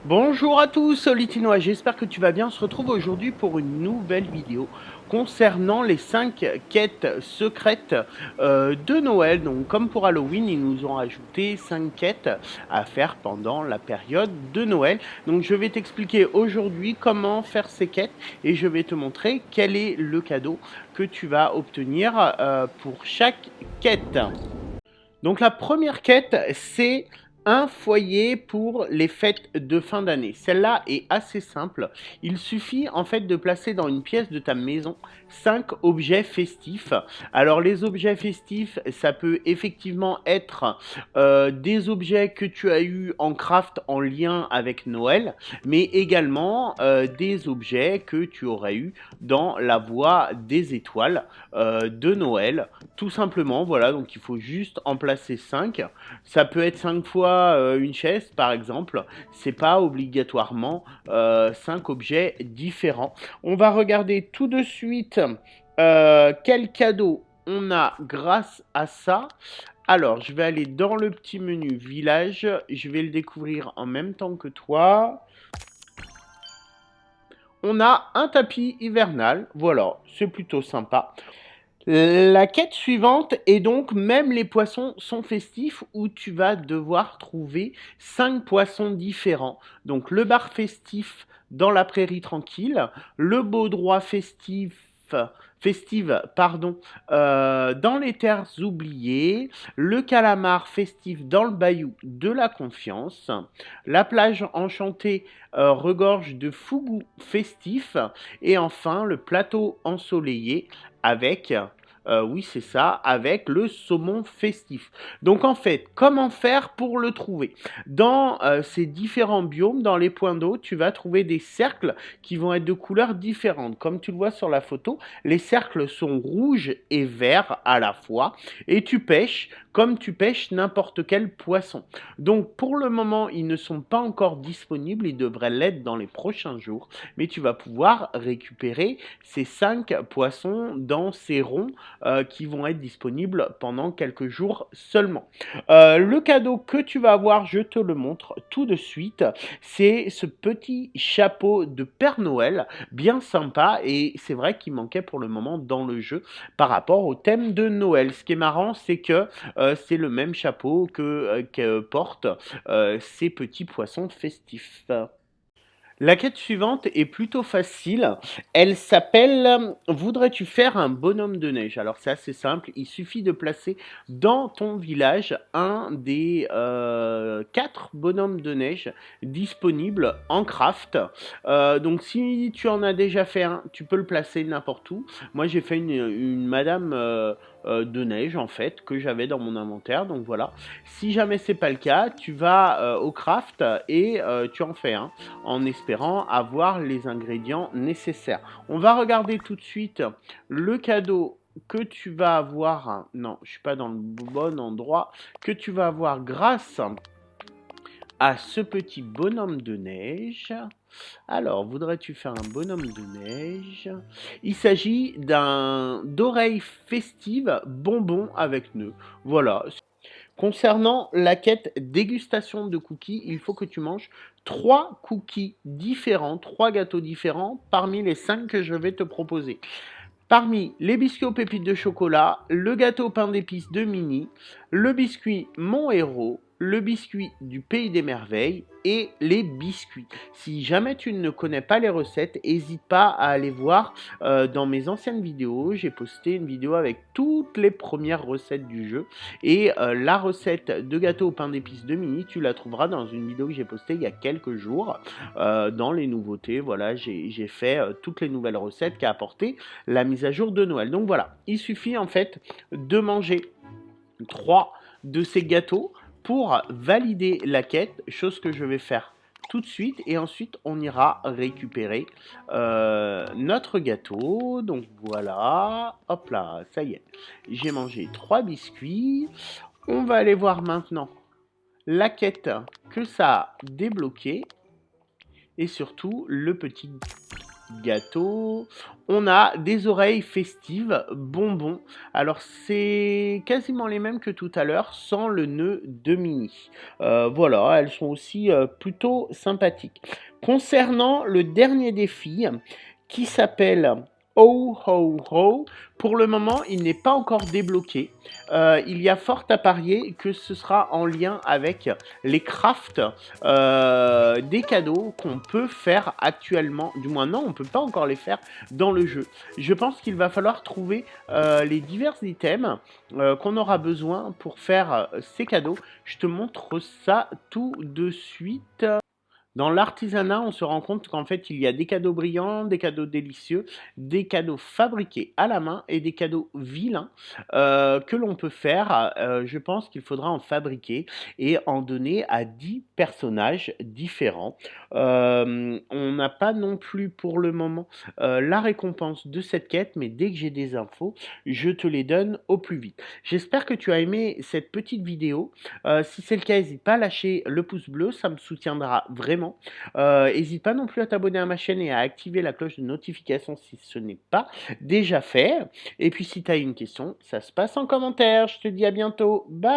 Bonjour à tous, Litinois, j'espère que tu vas bien. On se retrouve aujourd'hui pour une nouvelle vidéo concernant les 5 quêtes secrètes de Noël. Donc comme pour Halloween, ils nous ont ajouté 5 quêtes à faire pendant la période de Noël. Donc je vais t'expliquer aujourd'hui comment faire ces quêtes et je vais te montrer quel est le cadeau que tu vas obtenir pour chaque quête. Donc la première quête, c'est un foyer pour les fêtes de fin d'année. Celle-là est assez simple. Il suffit en fait de placer dans une pièce de ta maison 5 objets festifs. Alors les objets festifs, ça peut effectivement être des objets que tu as eu en craft en lien avec Noël, mais également des objets que tu aurais eu dans la voie des étoiles de Noël. Tout simplement, voilà, donc il faut juste en placer 5. Ça peut être 5 fois une chaise, par exemple. C'est pas obligatoirement 5 objets différents. On va regarder tout de suite quel cadeau on a grâce à ça. Alors, je vais aller dans le petit menu village. Je vais le découvrir en même temps que toi. On a un tapis hivernal. Voilà, c'est plutôt sympa. La quête suivante est donc même les poissons sont festifs où tu vas devoir trouver 5 poissons différents. Donc le bar festif dans la prairie tranquille, le baudroie festive dans les terres oubliées, le calamar festif dans le bayou de la confiance, la plage enchantée regorge de fougou festif et enfin le plateau ensoleillé avec oui, c'est ça, avec le saumon festif. Donc en fait, comment faire pour le trouver? Dans ces différents biomes, dans les points d'eau, tu vas trouver des cercles qui vont être de couleurs différentes. Comme tu le vois sur la photo, les cercles sont rouges et verts à la fois. Et tu pêches comme tu pêches n'importe quel poisson. Donc pour le moment, ils ne sont pas encore disponibles. Ils devraient l'être dans les prochains jours. Mais tu vas pouvoir récupérer ces 5 poissons dans ces ronds qui vont être disponibles pendant quelques jours seulement. Le cadeau que tu vas avoir, je te le montre tout de suite, c'est ce petit chapeau de Père Noël, bien sympa, et c'est vrai qu'il manquait pour le moment dans le jeu par rapport au thème de Noël. Ce qui est marrant, c'est que c'est le même chapeau que portent ces petits poissons festifs. La quête suivante est plutôt facile. Elle s'appelle Voudrais-tu faire un bonhomme de neige? Alors c'est assez simple, il suffit de placer dans ton village un des 4 bonhommes de neige disponibles en craft. Donc si tu en as déjà fait un, tu peux le placer n'importe où. Moi j'ai fait une madame de neige en fait que j'avais dans mon inventaire, donc voilà. Si jamais c'est pas le cas, tu vas au craft et tu en fais un en espérant avoir les ingrédients nécessaires. On va regarder tout de suite le cadeau que tu vas avoir, non, je suis pas dans le bon endroit, que tu vas avoir grâce à ce petit bonhomme de neige. Alors, voudrais-tu faire un bonhomme de neige? Il s'agit d'un d'oreille festive bonbon avec nœud. Voilà. Concernant la quête dégustation de cookies, il faut que tu manges 3 cookies différents, 3 gâteaux différents parmi les 5 que je vais te proposer. Parmi les biscuits aux pépites de chocolat, le gâteau au pain d'épices de Mini, le biscuit Mon Héros, le biscuit du Pays des Merveilles et les biscuits. Si jamais tu ne connais pas les recettes, n'hésite pas à aller voir dans mes anciennes vidéos. J'ai posté une vidéo avec toutes les premières recettes du jeu. Et la recette de gâteau au pain d'épices de Mini, tu la trouveras dans une vidéo que j'ai postée il y a quelques jours. Dans les nouveautés, voilà, j'ai fait toutes les nouvelles recettes qu'a apporté la mise à jour de Noël. Donc voilà, il suffit en fait de manger 3 de ces gâteaux pour valider la quête, chose que je vais faire tout de suite et ensuite on ira récupérer notre gâteau. Donc voilà, hop là, ça y est, j'ai mangé 3 biscuits. On va aller voir maintenant la quête que ça a débloqué et surtout le petit gâteau. On a des oreilles festives, bonbons. Alors, c'est quasiment les mêmes que tout à l'heure, sans le nœud de Minnie. Voilà, elles sont aussi plutôt sympathiques. Concernant le dernier défi, qui s'appelle Oh Ho Ho, pour le moment, il n'est pas encore débloqué. Il y a fort à parier que ce sera en lien avec les crafts des cadeaux qu'on peut faire actuellement. Du moins, non, on ne peut pas encore les faire dans le jeu. Je pense qu'il va falloir trouver les divers items qu'on aura besoin pour faire ces cadeaux. Je te montre ça tout de suite. Dans l'artisanat, on se rend compte qu'en fait, il y a des cadeaux brillants, des cadeaux délicieux, des cadeaux fabriqués à la main et des cadeaux vilains que l'on peut faire. Je pense qu'il faudra en fabriquer et en donner à 10 personnages différents. On n'a pas non plus pour le moment la récompense de cette quête, mais dès que j'ai des infos, je te les donne au plus vite. J'espère que tu as aimé cette petite vidéo. Si c'est le cas, n'hésite pas à lâcher le pouce bleu, ça me soutiendra vraiment. N'hésite pas non plus à t'abonner à ma chaîne et à activer la cloche de notification si ce n'est pas déjà fait. Et puis si tu as une question, ça se passe en commentaire. Je te dis à bientôt. Bye!